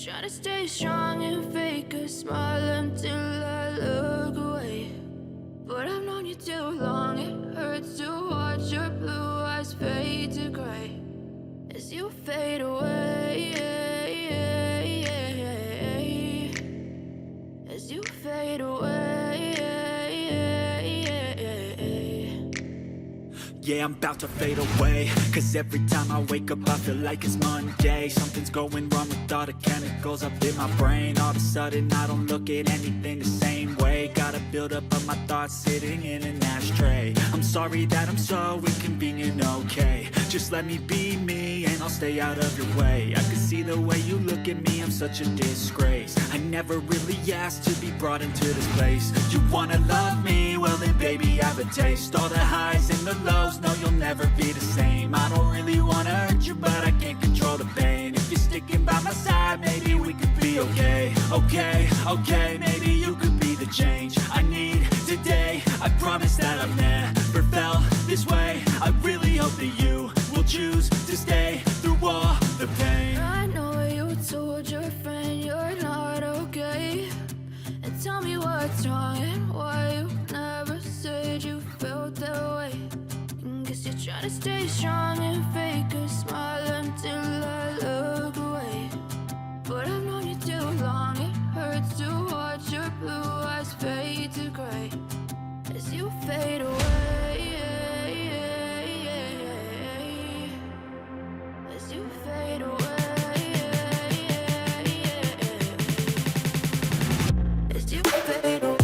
Try to stay strong and fake a smile until I look away. But I've known you too long, it hurts to watch your blue eyes fade to gray as you fade away, as you fade away. Yeah, I'm about to fade away, cause every time I wake up I feel like it's Monday. Something's going wrong with all the chemicals up in my brain. All of a sudden I don't look at anything the same way. Gotta build up of my thoughts sitting in an ashtray. I'm sorry that I'm so inconvenient, okay. Just let me be me and I'll stay out of your way. I can see the way you look at me, I'm such a disgrace. I never really asked to be brought into this place. You wanna love me? Well then baby I have a taste. All the highs and the lows, no you'll never be the same. I don't really wanna hurt you but I can't control the pain. If you're sticking by my side, maybe we could be okay. Okay, maybe you could be the change I need today. I promise that I've never felt this way. I really hope that you will choose to stay through all the pain. I know you told your friend you're not okay, and tell me what's wrong and why you never said you felt that way. Guess you're trying to stay strong and fake a smile until I look away. But I've known you too long, it hurts to watch your blue eyes fade to gray as you fade away, as you fade away, as you fade away.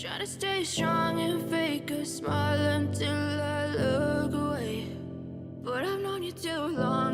Try to stay strong and fake a smile until I look away. But I've known you too long.